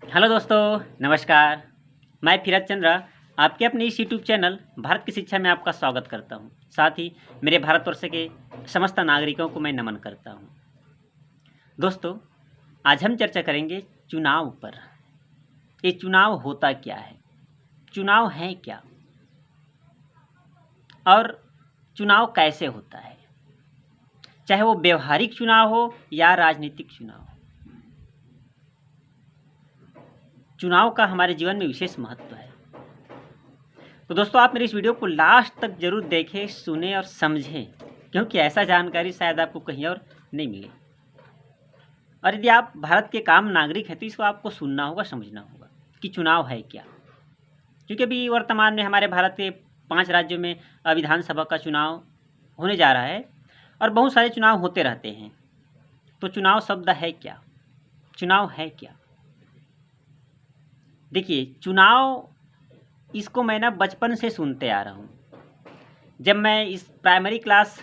Hello दोस्तों, नमस्कार। मैं फिरत चंद्रा आपके अपने इस यूट्यूब चैनल भारत की शिक्षा में आपका स्वागत करता हूं। साथ ही मेरे भारतवर्ष के समस्त नागरिकों को मैं नमन करता हूं। दोस्तों, आज हम चर्चा करेंगे चुनाव पर। ये चुनाव होता क्या है, चुनाव है क्या, और चुनाव कैसे होता है, चाहे वो व्यवहारिक चुनाव हो या राजनीतिक चुनाव हो। चुनाव का हमारे जीवन में विशेष महत्व है। तो दोस्तों, आप मेरी इस वीडियो को लास्ट तक जरूर देखें, सुने और समझें, क्योंकि ऐसा जानकारी शायद आपको कहीं और नहीं मिले। और यदि आप भारत के काम नागरिक हैं तो इसको आपको सुनना होगा, समझना होगा कि चुनाव है क्या। क्योंकि अभी वर्तमान में हमारे भारत के 5 राज्यों में विधानसभा का चुनाव होने जा रहा है और बहुत सारे चुनाव होते रहते हैं। तो चुनाव शब्द है क्या, चुनाव है क्या? देखिए, चुनाव इसको मैं ना बचपन से सुनते आ रहा हूँ। जब मैं इस प्राइमरी क्लास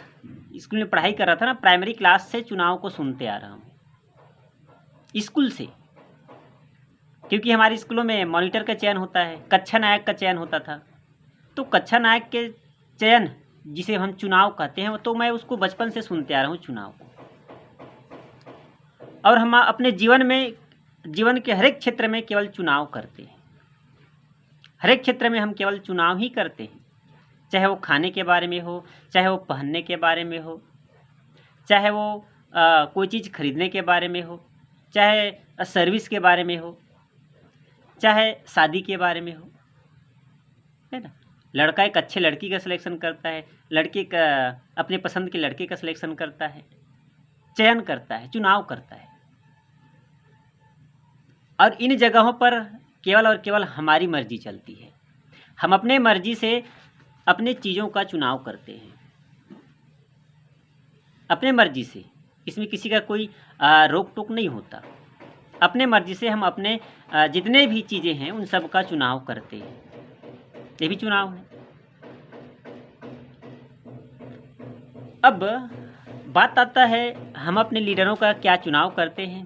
स्कूल में पढ़ाई कर रहा था ना, प्राइमरी क्लास से चुनाव को सुनते आ रहा हूँ, स्कूल से। क्योंकि हमारे स्कूलों में मॉनिटर का चयन होता है, कक्षा नायक का चयन होता था। तो कक्षा नायक के चयन, जिसे हम चुनाव कहते हैं, तो मैं उसको बचपन से सुनते आ रहा हूँ, चुनाव को। और हम अपने जीवन के हर एक क्षेत्र में केवल चुनाव करते हैं। हर एक क्षेत्र में हम केवल चुनाव ही करते हैं, चाहे वो खाने के बारे में हो, चाहे वो पहनने के बारे में हो, चाहे वो कोई चीज़ खरीदने के बारे में हो, चाहे सर्विस के बारे में हो, चाहे शादी के बारे में हो, है ना। लड़का एक अच्छे लड़की का सिलेक्शन करता है, लड़की का अपने पसंद के लड़के का सिलेक्शन करता है, चयन करता है, चुनाव करता है। और इन जगहों पर केवल और केवल हमारी मर्जी चलती है। हम अपने मर्जी से अपने चीज़ों का चुनाव करते हैं, अपने मर्जी से। इसमें किसी का कोई रोक टोक नहीं होता। अपने मर्जी से हम अपने जितने भी चीज़ें हैं उन सब का चुनाव करते हैं। ये भी चुनाव है। अब बात आता है, हम अपने लीडरों का क्या चुनाव करते हैं।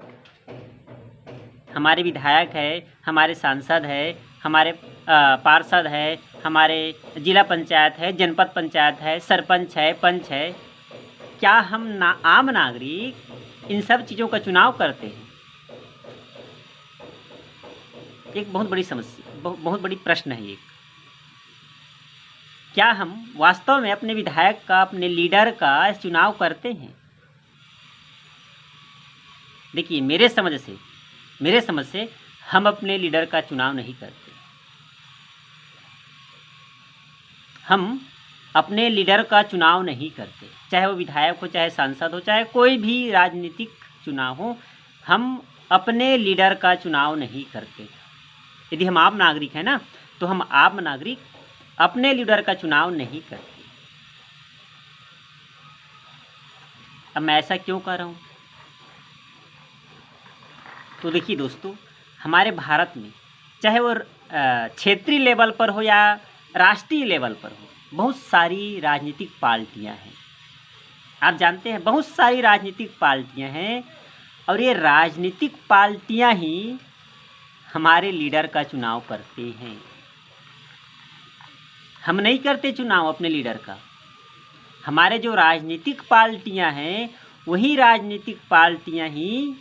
हमारे विधायक है, हमारे सांसद है, हमारे पार्षद है, हमारे जिला पंचायत है, जनपद पंचायत है, सरपंच है, पंच है। क्या हम आम नागरिक इन सब चीज़ों का चुनाव करते हैं? एक बहुत बड़ी समस्या, बहुत बड़ी प्रश्न है एक। क्या हम वास्तव में अपने विधायक का, अपने लीडर का चुनाव करते हैं? देखिए, मेरे समझ से हम अपने लीडर का चुनाव नहीं करते। हम अपने लीडर का चुनाव नहीं करते, चाहे वो विधायक हो, चाहे सांसद हो, चाहे कोई भी राजनीतिक चुनाव हो। हम अपने लीडर का चुनाव नहीं करते। यदि हम आम नागरिक हैं ना, तो हम आम नागरिक अपने लीडर का चुनाव नहीं करते। अब मैं ऐसा क्यों कर रहा हूँ? तो देखिए दोस्तों, हमारे भारत में चाहे वो क्षेत्रीय लेवल पर हो या राष्ट्रीय लेवल पर हो, बहुत सारी राजनीतिक पार्टियां हैं। आप जानते हैं, बहुत सारी राजनीतिक पार्टियां हैं, और ये राजनीतिक पार्टियां ही हमारे लीडर का चुनाव करते हैं। हम नहीं करते चुनाव अपने लीडर का। हमारे जो राजनीतिक पार्टियां हैं, वही राजनीतिक पार्टियां ही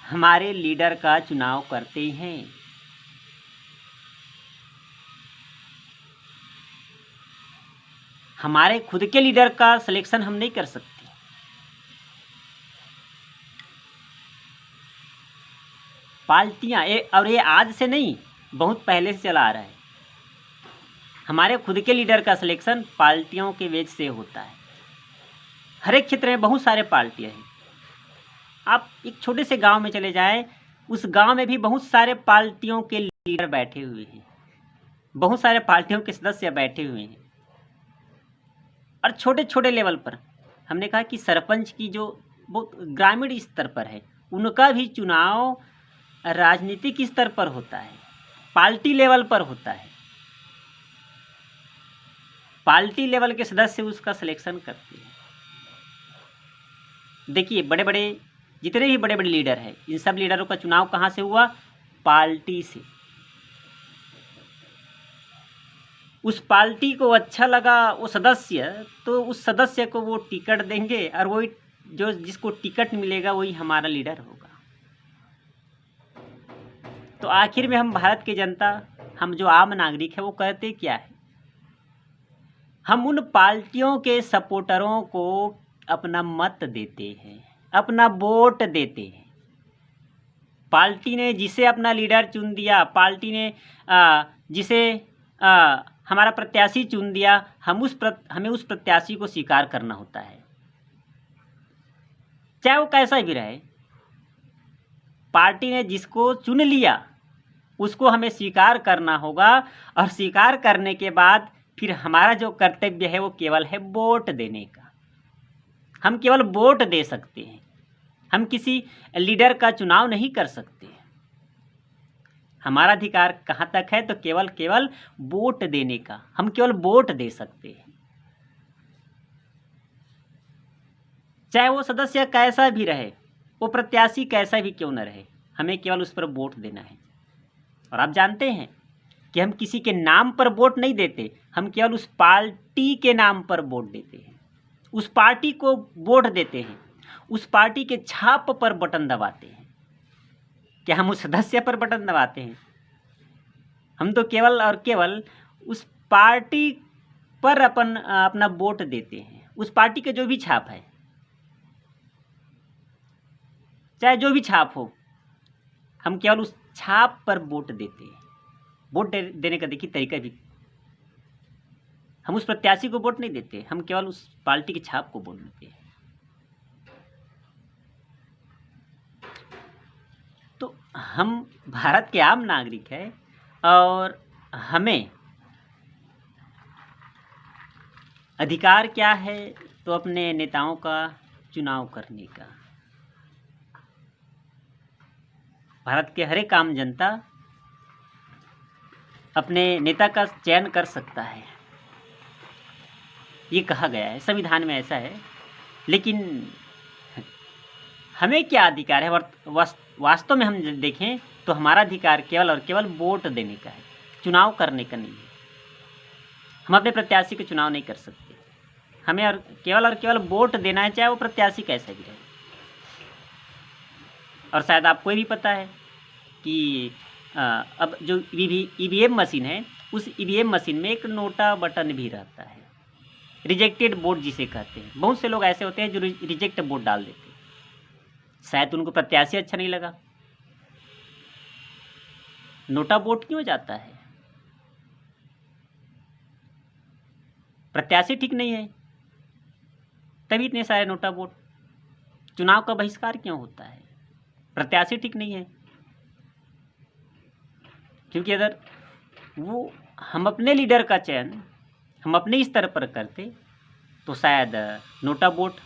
हमारे लीडर का चुनाव करते हैं। हमारे खुद के लीडर का सिलेक्शन हम नहीं कर सकते। पार्टियां, और ये आज से नहीं, बहुत पहले से चला आ रहा है। हमारे खुद के लीडर का सिलेक्शन पार्टियों के वेज से होता है। हर एक क्षेत्र में बहुत सारे पार्टियां हैं। आप एक छोटे से गांव में चले जाएं, उस गांव में भी बहुत सारे पार्टियों के लीडर बैठे हुए हैं, बहुत सारे पार्टियों के सदस्य बैठे हुए हैं। और छोटे छोटे लेवल पर हमने कहा कि सरपंच की जो बहुत ग्रामीण स्तर पर है, उनका भी चुनाव राजनीतिक स्तर पर होता है, पार्टी लेवल पर होता है। पार्टी लेवल के सदस्य उसका सिलेक्शन करते हैं। देखिए, बड़े बड़े जितने भी बड़े बड़े लीडर हैं, इन सब लीडरों का चुनाव कहाँ से हुआ? पार्टी से। उस पार्टी को अच्छा लगा वो सदस्य, तो उस सदस्य को वो टिकट देंगे और वही जो जिसको टिकट मिलेगा वही हमारा लीडर होगा। तो आखिर में हम भारत की जनता, हम जो आम नागरिक है, वो कहते क्या है? हम उन पार्टियों के सपोर्टरों को अपना मत देते हैं, अपना वोट देते हैं। पार्टी ने जिसे अपना लीडर चुन दिया, पार्टी ने जिसे हमारा प्रत्याशी चुन दिया, हमें उस प्रत्याशी को स्वीकार करना होता है, चाहे वो कैसा भी रहे। पार्टी ने जिसको चुन लिया उसको हमें स्वीकार करना होगा, और स्वीकार करने के बाद फिर हमारा जो कर्तव्य है वो केवल है वोट देने का। हम केवल वोट दे सकते हैं, हम किसी लीडर का चुनाव नहीं कर सकते। हमारा अधिकार कहाँ तक है? तो केवल वोट देने का। हम केवल वोट दे सकते हैं, चाहे वो सदस्य कैसा भी रहे, वो प्रत्याशी कैसा भी क्यों न रहे, हमें केवल उस पर वोट देना है। और आप जानते हैं कि हम किसी के नाम पर वोट नहीं देते, हम केवल उस पार्टी के नाम पर वोट देते हैं, उस पार्टी को वोट देते हैं, उस पार्टी के छाप पर बटन दबाते हैं। क्या हम उस सदस्य पर बटन दबाते हैं? हम तो केवल और केवल उस पार्टी पर अपना वोट देते हैं। उस पार्टी के जो भी छाप है, चाहे जो भी छाप हो, हम केवल उस छाप पर वोट देते हैं। वोट देने का देखिए तरीका भी, हम उस प्रत्याशी को वोट नहीं देते, हम केवल उस पार्टी की छाप को वोट देते हैं। तो हम भारत के आम नागरिक हैं और हमें अधिकार क्या है? तो अपने नेताओं का चुनाव करने का। भारत के हर एक आम जनता अपने नेता का चयन कर सकता है, ये कहा गया है, संविधान में ऐसा है। लेकिन हमें क्या अधिकार है? वास्तव में हम देखें तो हमारा अधिकार केवल और केवल वोट देने का है, चुनाव करने का नहीं है। हम अपने प्रत्याशी का चुनाव नहीं कर सकते, हमें और केवल वोट देना है, चाहे वो प्रत्याशी कैसा भी रहे। और शायद आपको ये भी पता है कि अब जो ईवीएम मशीन है, उस ईवीएम मशीन में एक नोटा बटन भी रहता है, रिजेक्टेड वोट जिसे कहते हैं। बहुत से लोग ऐसे होते हैं जो रिजेक्ट वोट डाल देते हैं, शायद उनको प्रत्याशी अच्छा नहीं लगा। नोटा वोट क्यों जाता है? प्रत्याशी ठीक नहीं है, तभी इतने सारे नोटा वोट। चुनाव का बहिष्कार क्यों होता है? प्रत्याशी ठीक नहीं है, क्योंकि अगर वो हम अपने लीडर का चयन हम अपने स्तर पर करते तो शायद नोटा वोट,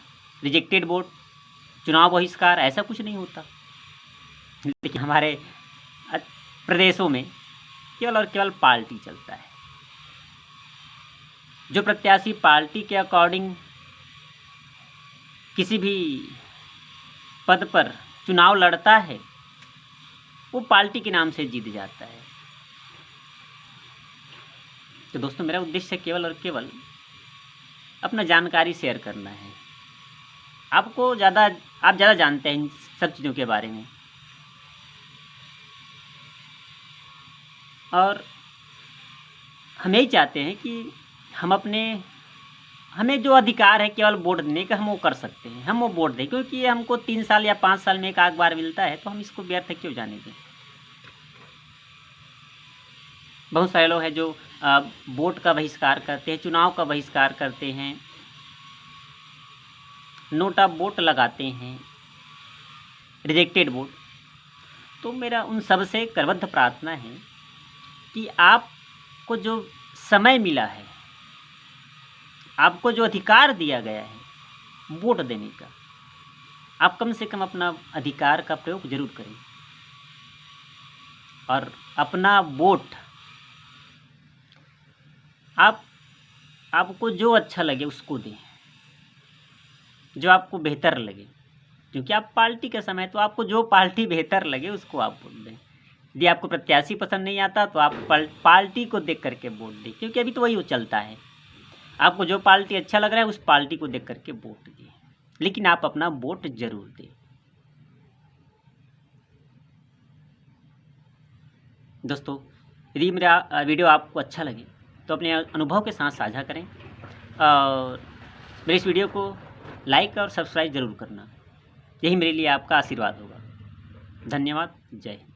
रिजेक्टेड वोट, चुनाव बहिष्कार ऐसा कुछ नहीं होता। लेकिन हमारे प्रदेशों में केवल और केवल पार्टी चलता है। जो प्रत्याशी पार्टी के अकॉर्डिंग किसी भी पद पर चुनाव लड़ता है, वो पार्टी के नाम से जीत जाता है। तो दोस्तों, मेरा उद्देश्य केवल और केवल अपना जानकारी शेयर करना है। आप ज़्यादा जानते हैं इन सब चीज़ों के बारे में, और हम यही चाहते हैं कि हमें जो अधिकार है केवल वोट देने का, हम वो कर सकते हैं, हम वो वोट दें। क्योंकि ये हमको 3 साल या 5 साल में एक आध बार मिलता है, तो हम इसको व्यर्थ क्यों जाने दें। बहुत सारे लोग हैं जो वोट का बहिष्कार करते हैं, चुनाव का बहिष्कार करते हैं, नोटा वोट लगाते हैं, रिजेक्टेड वोट। तो मेरा उन सब से करबद्ध प्रार्थना है कि आपको जो समय मिला है, आपको जो अधिकार दिया गया है वोट देने का, आप कम से कम अपना अधिकार का प्रयोग जरूर करें और अपना वोट आपको जो अच्छा लगे उसको दें, जो आपको बेहतर लगे। क्योंकि आप पार्टी का समय, तो आपको जो पार्टी बेहतर लगे उसको आप वोट दें। यदि आपको प्रत्याशी पसंद नहीं आता तो आप पार्टी को देख करके वोट दें, क्योंकि अभी तो वही चलता है। आपको जो पार्टी अच्छा लग रहा है उस पार्टी को देख करके वोट दें, लेकिन आप अपना वोट जरूर दें। दोस्तों, यदि मेरा वीडियो आपको अच्छा लगे तो अपने अनुभव के साथ साझा करें और मेरे इस वीडियो को लाइक और सब्सक्राइब ज़रूर करना। यही मेरे लिए आपका आशीर्वाद होगा। धन्यवाद। जय हिंद।